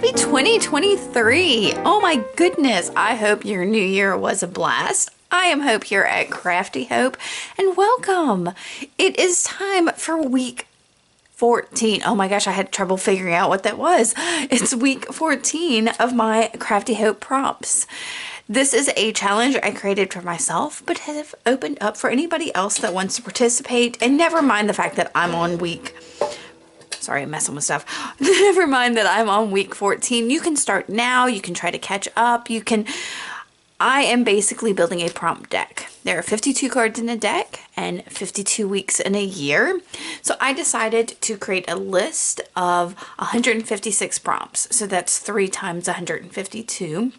Happy 2023! Oh my goodness, I hope your new year was a blast. I am Hope here at Crafty Hope, and welcome! It is time for week 14. Oh my gosh, I had trouble figuring out what that was. It's week 14 of my Crafty Hope prompts. This is a challenge I created for myself, but have opened up for anybody else that wants to participate, and never mind the fact that I'm on week... Sorry, I'm messing with stuff. Never mind that I'm on week 14. You can start now. You can try to catch up. I am basically building a prompt deck. There are 52 cards in a deck and 52 weeks in a year. So I decided to create a list of 156 prompts. So that's 3 times 152.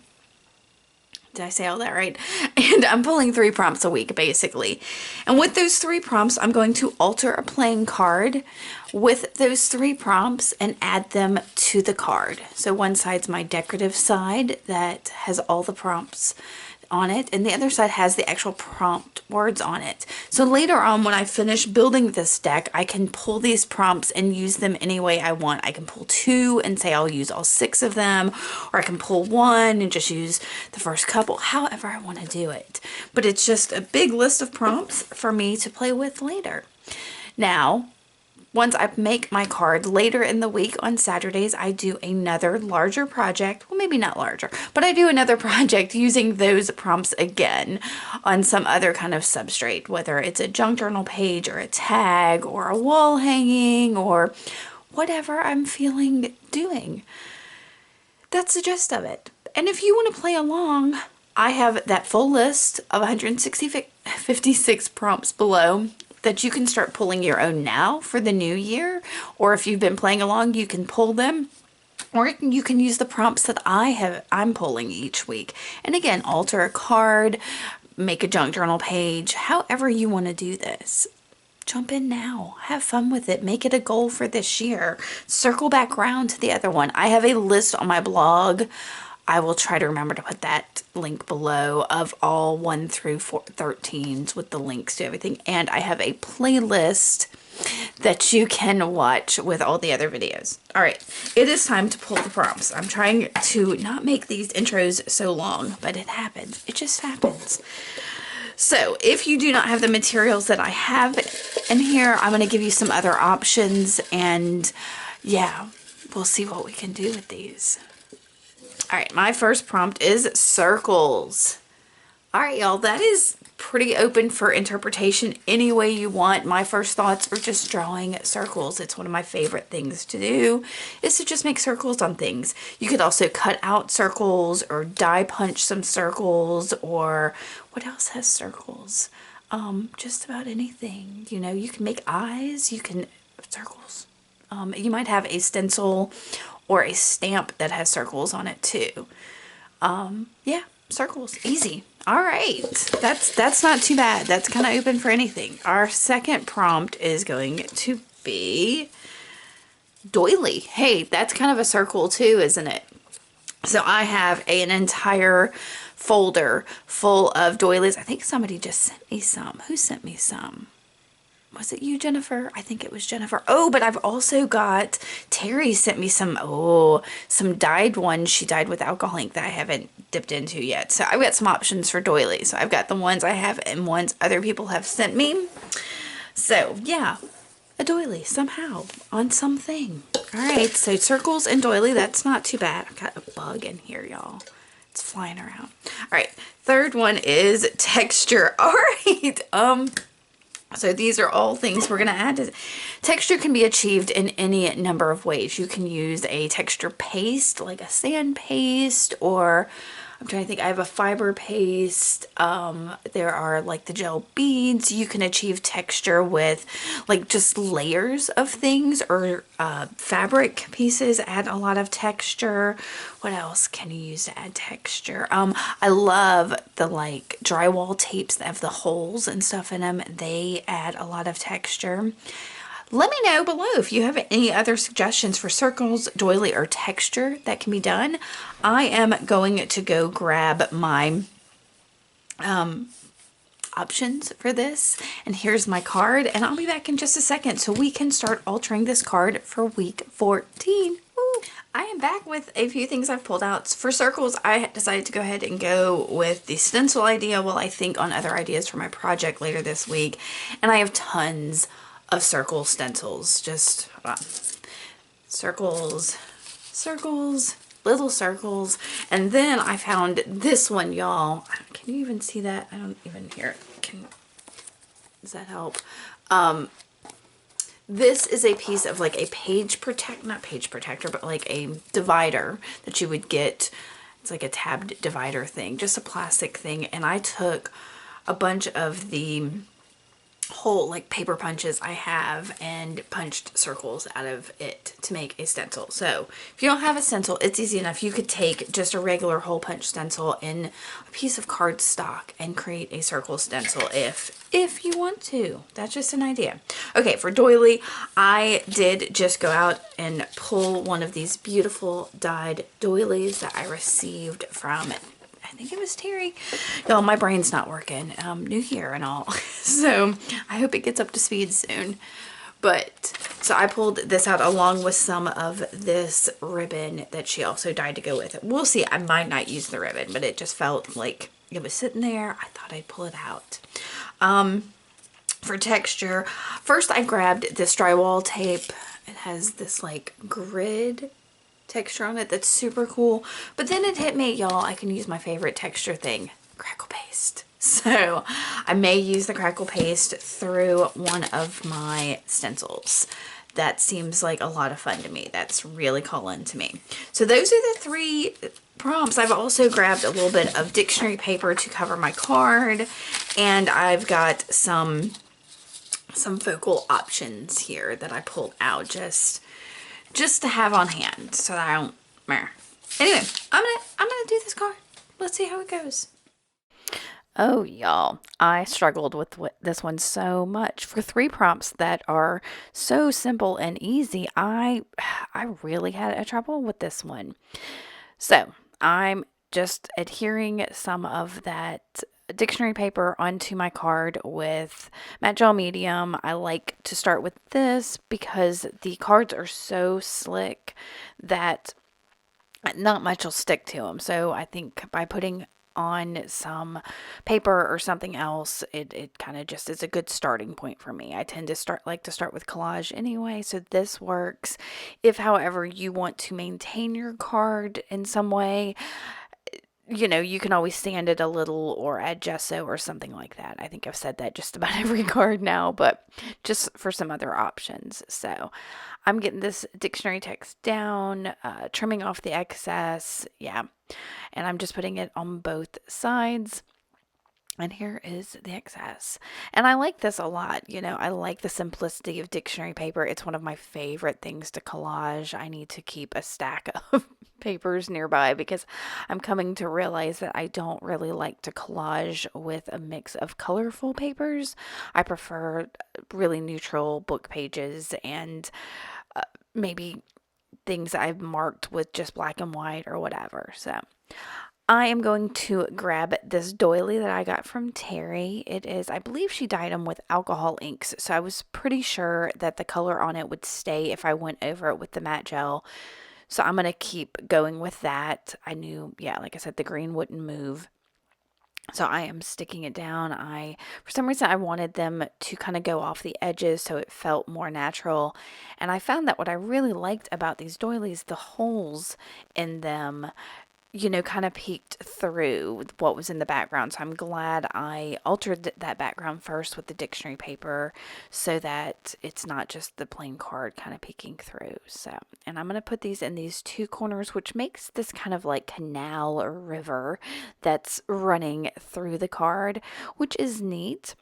Did I say all that right? And I'm pulling 3 prompts a week, basically. And with those 3 prompts, I'm going to alter a playing card with those 3 prompts and add them to the card. So one side's my decorative side that has all the prompts on it, and the other side has the actual prompt words on it. So later on, when I finish building this deck, I can pull these prompts and use them any way I want. I can pull 2 and say I'll use all 6 of them, or I can pull 1 and just use the first couple, however I want to do it. But it's just a big list of prompts for me to play with later. Now, once I make my card later in the week on Saturdays, I do another larger project. Well, maybe not larger, but I do another project using those prompts again on some other kind of substrate, whether it's a junk journal page or a tag or a wall hanging or whatever I'm feeling doing. That's the gist of it. And if you want to play along, I have that full list of 156 prompts below that you can start pulling your own now for the new year, or if you've been playing along, you can pull them, or you can use the prompts that I'm pulling each week. And again, alter a card, make a junk journal page, however you want to do this. Jump in now, have fun with it, make it a goal for this year. Circle back around to the other one. I have a list on my blog. I will try to remember to put that link below of all 1 through 13s with the links to everything. And I have a playlist that you can watch with all the other videos. All right, it is time to pull the prompts. I'm trying to not make these intros so long, but it happens. It just happens. So if you do not have the materials that I have in here, I'm going to give you some other options. And yeah, we'll see what we can do with these. All right, my first prompt is circles. All right, y'all, that is pretty open for interpretation any way you want. My first thoughts are just drawing circles. It's one of my favorite things to do, is to just make circles on things. You could also cut out circles or die punch some circles, or what else has circles? Just about anything. You know, you can make eyes, you can, circles. You might have a stencil or a stamp that has circles on it too. Yeah, circles, easy. All right, that's not too bad. That's kind of open for anything. Our second prompt is going to be doily. Hey, that's kind of a circle too, isn't it? So I have an entire folder full of doilies. I think somebody just sent me some. Who sent me some? Was it you, Jennifer? I think it was Jennifer. Oh, but I've also got, Terry sent me some dyed ones. She dyed with alcohol ink that I haven't dipped into yet. So I've got some options for doilies. So I've got the ones I have and ones other people have sent me. So yeah, a doily somehow on something. All right, so circles and doily, that's not too bad. I've got a bug in here, y'all. It's flying around. All right, third one is texture. All right, so these are all things we're going to add. Texture can be achieved in any number of ways. You can use a texture paste, like a sand paste, or I'm trying to think, I have a fiber paste. There are like the gel beads. You can achieve texture with like just layers of things, or fabric pieces add a lot of texture. What else can you use to add texture? I love the like drywall tapes that have the holes and stuff in them. They add a lot of texture. Let me know below if you have any other suggestions for circles, doily, or texture that can be done. I am going to go grab my options for this, and here's my card, and I'll be back in just a second so we can start altering this card for week 14. I am back with a few things I've pulled out. For circles, I decided to go ahead and go with the stencil idea while I think on other ideas for my project later this week. And I have tons of circle stencils. Just hold on. Circles, circles, little circles. And then I found this one, y'all. Can you even see that? I don't even hear it. Does that help? This is a piece of like a not page protector, but like a divider that you would get. It's like a tabbed divider thing, just a plastic thing. And I took a bunch of the whole like paper punches I have and punched circles out of it to make a stencil. So if you don't have a stencil, it's easy enough. You could take just a regular hole punch stencil in a piece of cardstock and create a circle stencil if you want to. That's just an idea. Okay, for doily, I did just go out and pull one of these beautiful dyed doilies that I received from, I think it was Terry. Y'all, my brain's not working. New year and all. So I hope it gets up to speed soon. But, so I pulled this out along with some of this ribbon that she also dyed to go with it. We'll see. I might not use the ribbon, but it just felt like it was sitting there. I thought I'd pull it out. For texture, first I grabbed this drywall tape. It has this like grid texture on it that's super cool. But then it hit me, y'all, I can use my favorite texture thing, crackle paste. So I may use the crackle paste through one of my stencils. That seems like a lot of fun to me. That's really calling to me. So those are the 3 prompts. I've also grabbed a little bit of dictionary paper to cover my card, and I've got some focal options here that I pulled out just to have on hand so that I don't anyway, I'm gonna do this card. Let's see how it goes. Oh, y'all, I struggled with this one so much. For 3 prompts that are so simple and easy, I really had a trouble with this one. So I'm just adhering some of that dictionary paper onto my card with matte gel medium. I like to start with this because the cards are so slick that not much will stick to them. So I think by putting on some paper or something else, it kind of just is a good starting point for me. I tend to start with collage anyway, so this works. If, however, you want to maintain your card in some way, you know, you can always sand it a little or add gesso or something like that. I think I've said that just about every card now, but just for some other options. So I'm getting this dictionary text down, trimming off the excess. Yeah. And I'm just putting it on both sides. And here is the excess. And I like this a lot. You know, I like the simplicity of dictionary paper. It's one of my favorite things to collage. I need to keep a stack of papers nearby because I'm coming to realize that I don't really like to collage with a mix of colorful papers. I prefer really neutral book pages and maybe things I've marked with just black and white or whatever. So I am going to grab this doily that I got from Terry. It is, I believe she dyed them with alcohol inks, so I was pretty sure that the color on it would stay if I went over it with the matte gel. So I'm going to keep going with that. I knew, yeah, like I said, the green wouldn't move. So I am sticking it down. For some reason, I wanted them to kind of go off the edges so it felt more natural. And I found that what I really liked about these doilies, the holes in them, you know, kind of peeked through what was in the background. So I'm glad I altered that background first with the dictionary paper so that it's not just the plain card kind of peeking through. So, and I'm going to put these in these 2 corners, which makes this kind of like canal or river that's running through the card, which is neat.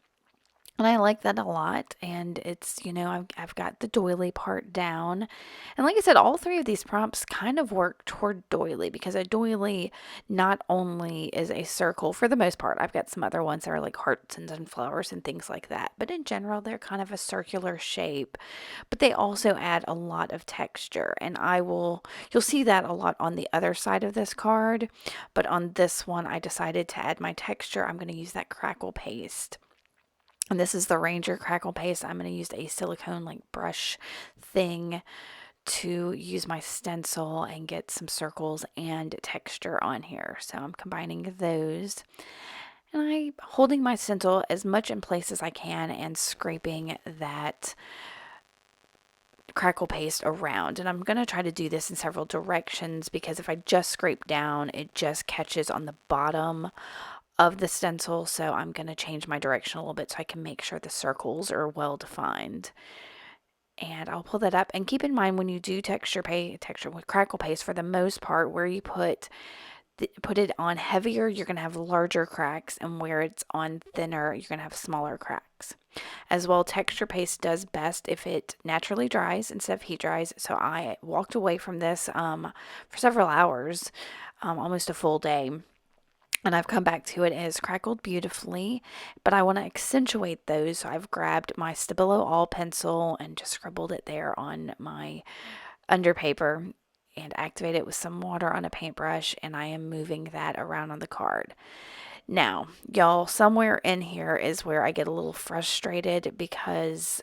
And I like that a lot. And it's, you know, I've got the doily part down. And like I said, all 3 of these prompts kind of work toward doily because a doily not only is a circle for the most part. I've got some other ones that are like hearts and flowers and things like that. But in general, they're kind of a circular shape. But they also add a lot of texture. And you'll see that a lot on the other side of this card. But on this one, I decided to add my texture. I'm going to use that crackle paste. And this is the Ranger crackle paste. I'm going to use a silicone like brush thing to use my stencil and get some circles and texture on here. So I'm combining those. And I'm holding my stencil as much in place as I can and scraping that crackle paste around. And I'm going to try to do this in several directions, because if I just scrape down, it just catches on the bottom of the stencil. So I'm going to change my direction a little bit so I can make sure the circles are well defined. And I'll pull that up, and keep in mind when you do texture with crackle paste, for the most part, where you put it on heavier, you're going to have larger cracks, and where it's on thinner, you're going to have smaller cracks. As well, texture paste does best if it naturally dries instead of heat dries. So I walked away from this for several hours, almost a full day. And I've come back to it. It has crackled beautifully, but I want to accentuate those. So I've grabbed my Stabilo All pencil and just scribbled it there on my under paper and activate it with some water on a paintbrush, and I am moving that around on the card. Now, y'all, somewhere in here is where I get a little frustrated, because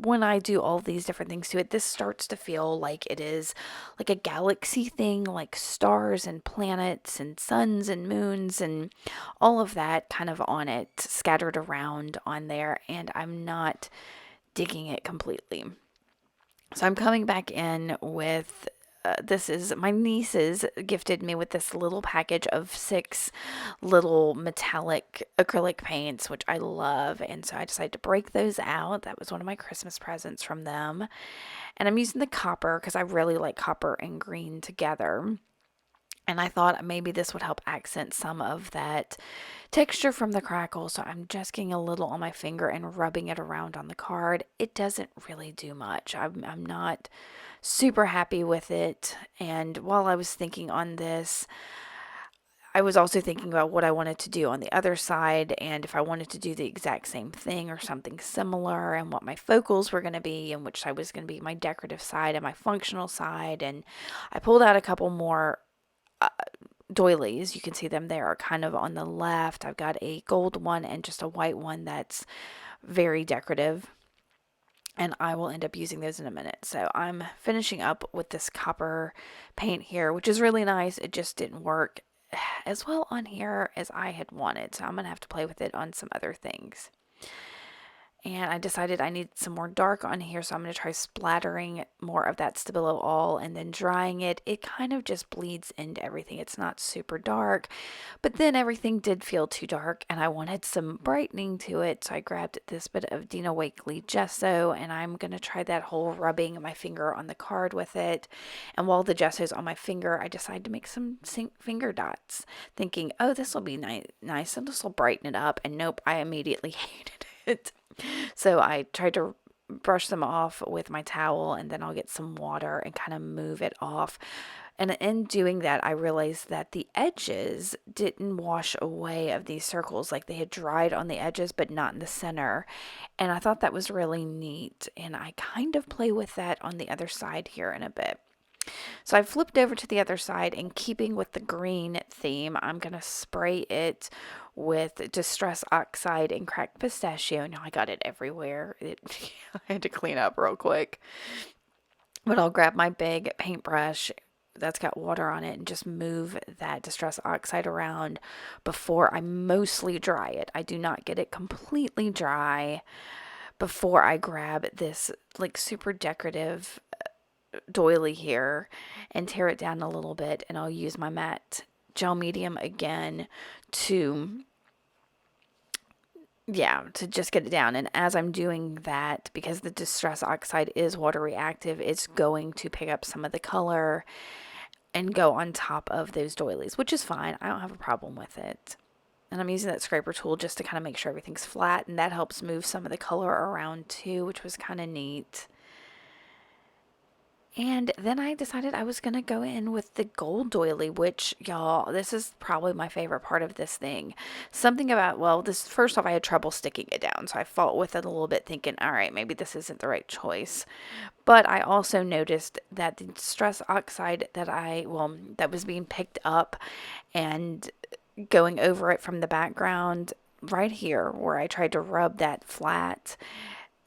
when I do all these different things to it, this starts to feel like it is like a galaxy thing, like stars and planets and suns and moons and all of that kind of on it, scattered around on there, and I'm not digging it completely. So I'm coming back in with this is my nieces gifted me with this little package of 6 little metallic acrylic paints, which I love. And so I decided to break those out. That was one of my Christmas presents from them. And I'm using the copper because I really like copper and green together. And I thought maybe this would help accent some of that texture from the crackle. So I'm just getting a little on my finger and rubbing it around on the card. It doesn't really do much. I'm not super happy with it. And while I was thinking on this, I was also thinking about what I wanted to do on the other side, and if I wanted to do the exact same thing or something similar, and what my focals were going to be, and which side was going to be my decorative side and my functional side. And I pulled out a couple more doilies. You can see them there, kind of on the left. I've got a gold one and just a white one that's very decorative, and I will end up using those in a minute. So I'm finishing up with this copper paint here, which is really nice. It just didn't work as well on here as I had wanted, so I'm going to have to play with it on some other things. And I decided I needed some more dark on here, so I'm going to try splattering more of that Stabilo All and then drying it. It kind of just bleeds into everything. It's not super dark, but then everything did feel too dark, and I wanted some brightening to it, so I grabbed this bit of Dina Wakley gesso, and I'm going to try that whole rubbing my finger on the card with it. And while the gesso's on my finger, I decided to make some finger dots, thinking, oh, this will be nice, and this will brighten it up. And nope, I immediately hated it. So I tried to brush them off with my towel, and then I'll get some water and kind of move it off. And in doing that, I realized that the edges didn't wash away of these circles. Like, they had dried on the edges, but not in the center. And I thought that was really neat. And I kind of play with that on the other side here in a bit. So I flipped over to the other side, and keeping with the green theme, I'm going to spray it with Distress Oxide and Cracked Pistachio. Now I got it everywhere. I had to clean up real quick. But I'll grab my big paintbrush that's got water on it and just move that Distress Oxide around before I mostly dry it. I do not get it completely dry before I grab this like super decorative doily here and tear it down a little bit, and I'll use my matte gel medium again to just get it down. And as I'm doing that, because the Distress Oxide is water reactive, it's going to pick up some of the color and go on top of those doilies, which is fine. I don't have a problem with it. And I'm using that scraper tool just to kind of make sure everything's flat, and that helps move some of the color around too, which was kind of neat. And then I decided I was going to go in with the gold doily, which, y'all, this is probably my favorite part of this thing. Something about, well, this, first off, I had trouble sticking it down, so I fought with it a little bit, thinking, all right, maybe this isn't the right choice. But I also noticed that the Distress Oxide that was being picked up and going over it from the background right here, where I tried to rub that flat,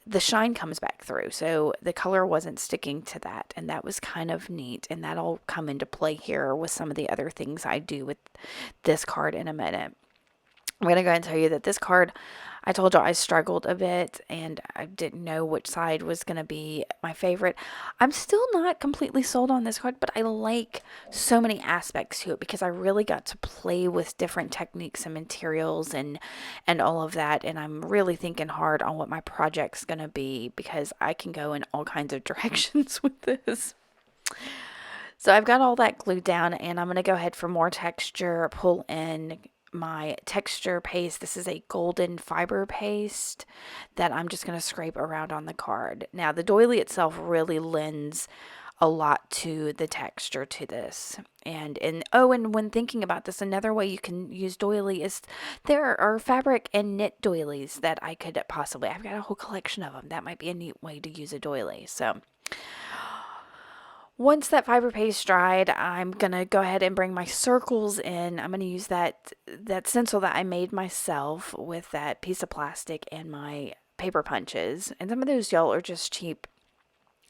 the shine comes back through. So the color wasn't sticking to that. And that was kind of neat. And that'll come into play here with some of the other things I do with this card in a minute. I'm going to go ahead and tell you that this card, I told you I struggled a bit and I didn't know which side was going to be my favorite. I'm still not completely sold on this card, but I like so many aspects to it because I really got to play with different techniques and materials and all of that. And I'm really thinking hard on what my project's going to be because I can go in all kinds of directions with this. So I've got all that glued down and I'm going to go ahead for more texture, pull in my texture paste. This is a golden fiber paste that I'm just going to scrape around on the card. Now the doily itself really lends a lot to the texture to this. And when thinking about this, another way you can use doily is there are fabric and knit doilies that I could possibly, I've got a whole collection of them. That might be a neat way to use a doily. So once that fiber paste dried, I'm going to go ahead and bring my circles in. I'm going to use that stencil that I made myself with that piece of plastic and my paper punches. And some of those, y'all, are just cheap,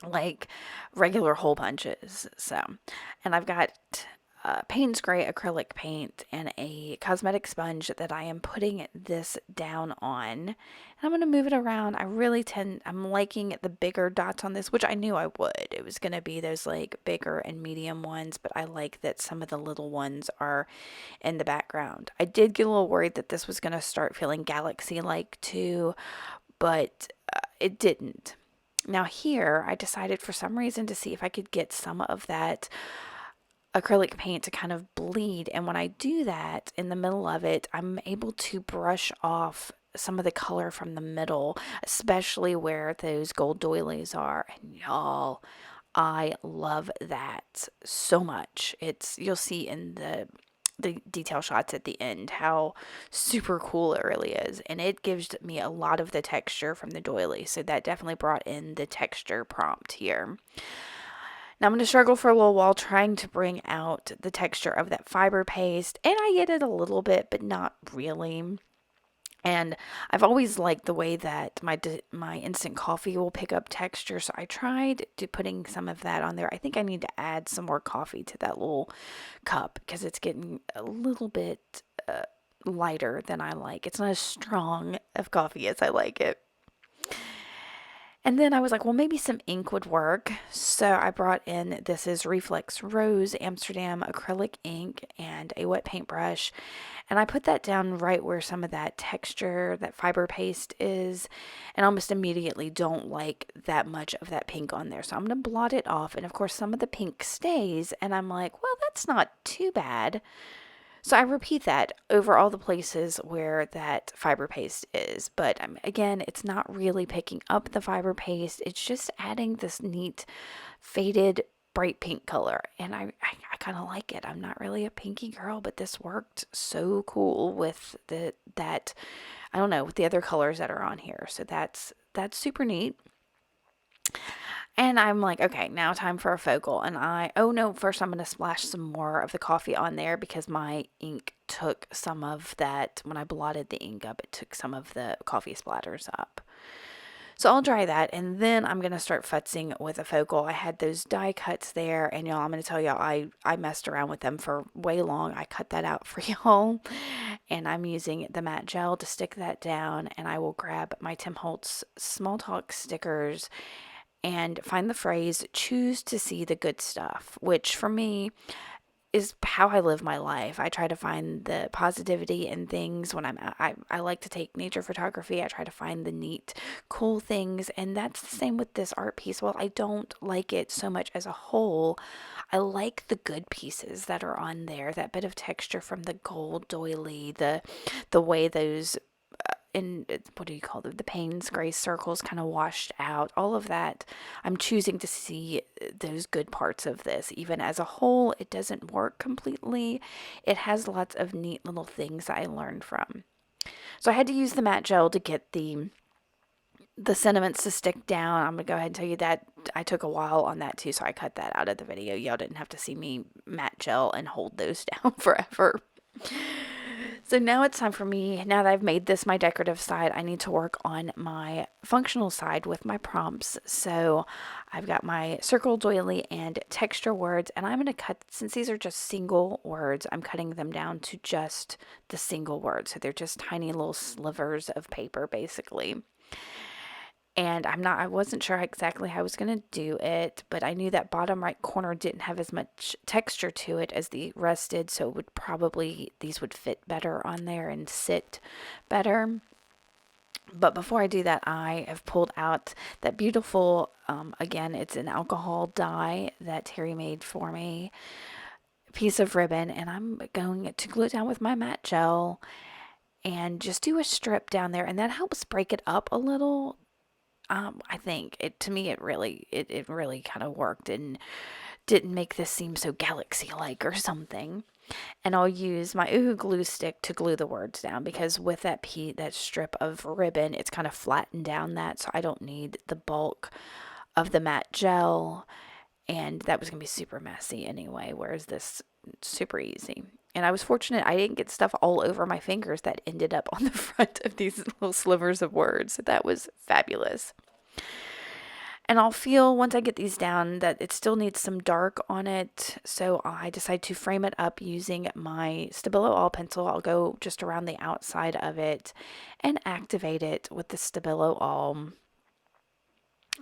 like regular hole punches. So, and I've got Payne's Gray acrylic paint and a cosmetic sponge that I am putting this down on. And I'm going to move it around. I'm liking the bigger dots on this, which I knew I would. It was going to be those like bigger and medium ones, but I like that some of the little ones are in the background. I did get a little worried that this was going to start feeling galaxy-like too, but it didn't. Now here, I decided for some reason to see if I could get some of that acrylic paint to kind of bleed, and when I do that in the middle of it, I'm able to brush off some of the color from the middle, especially where those gold doilies are. And y'all, I love that so much. You'll see in the detail shots at the end how super cool it really is, and it gives me a lot of the texture from the doily, so that definitely brought in the texture prompt here. Now I'm going to struggle for a little while trying to bring out the texture of that fiber paste, and I get it a little bit, but not really. And I've always liked the way that my instant coffee will pick up texture, so I tried putting some of that on there. I think I need to add some more coffee to that little cup because it's getting a little bit lighter than I like. It's not as strong of coffee as I like it. And then I was like, well, maybe some ink would work. So I brought in, this is Reflex Rose Amsterdam acrylic ink and a wet paintbrush. And I put that down right where some of that texture, that fiber paste is. And almost immediately don't like that much of that pink on there. So I'm going to blot it off. And of course, some of the pink stays. And I'm like, well, that's not too bad. So I repeat that over all the places where that fiber paste is. But again, it's not really picking up the fiber paste. It's just adding this neat faded bright pink color. And I kind of like it. I'm not really a pinky girl, but this worked so cool with with the other colors that are on here. So that's super neat. And I'm like, okay, now time for a focal. And first I'm going to splash some more of the coffee on there because my ink took some of that. When I blotted the ink up, it took some of the coffee splatters up. So I'll dry that, and then I'm going to start futzing with a focal. I had those die cuts there, and y'all, I'm going to tell y'all, I messed around with them for way long. I cut that out for y'all, and I'm using the matte gel to stick that down, and I will grab my Tim Holtz Small Talk stickers and find the phrase, choose to see the good stuff, which for me is how I live my life. I try to find the positivity in things when I like to take nature photography. I try to find the neat, cool things. And that's the same with this art piece. While I don't like it so much as a whole, I like the good pieces that are on there. That bit of texture from the gold doily, the way those the Payne's Gray circles kind of washed out, all of that. I'm choosing to see those good parts of this. Even as a whole, it doesn't work completely. It has lots of neat little things that I learned from. So I had to use the matte gel to get the sentiments to stick down. I'm going to go ahead and tell you that I took a while on that too, so I cut that out of the video. Y'all didn't have to see me matte gel and hold those down forever. So now it's time for me, now that I've made this my decorative side, I need to work on my functional side with my prompts. So I've got my circle, doily, and texture words, and I'm going to cut, since these are just single words, I'm cutting them down to just the single words. So they're just tiny little slivers of paper, basically. And I wasn't sure exactly how I was going to do it, but I knew that bottom right corner didn't have as much texture to it as the rest did, so it would probably, these would fit better on there and sit better. But before I do that, I have pulled out that beautiful, again, it's an alcohol dye that Terry made for me, piece of ribbon, and I'm going to glue it down with my matte gel and just do a strip down there, and that helps break it up a little. I think it, to me, it really kind of worked and didn't make this seem so galaxy-like or something. And I'll use my Oohoo glue stick to glue the words down, because with that strip of ribbon, it's kind of flattened down that, so I don't need the bulk of the matte gel, and that was going to be super messy anyway, whereas this, super easy. And I was fortunate I didn't get stuff all over my fingers that ended up on the front of these little slivers of words. So that was fabulous. And I'll feel once I get these down that it still needs some dark on it. So I decide to frame it up using my Stabilo All pencil. I'll go just around the outside of it and activate it with the Stabilo All.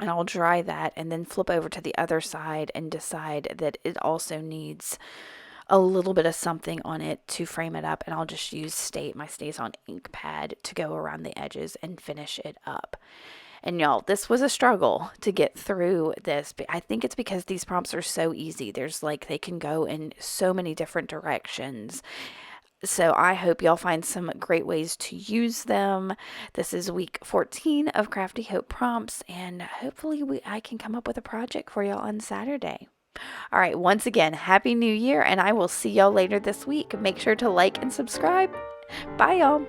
And I'll dry that and then flip over to the other side and decide that it also needs a little bit of something on it to frame it up, and I'll just use my Stays On ink pad to go around the edges and finish it up. And y'all, this was a struggle to get through this, but I think it's because these prompts are so easy. There's like, they can go in so many different directions. So I hope y'all find some great ways to use them. This is week 14 of Crafty Hope prompts, and hopefully I can come up with a project for y'all on Saturday. All right, once again, Happy New Year, and I will see y'all later this week. Make sure to like and subscribe. Bye, y'all.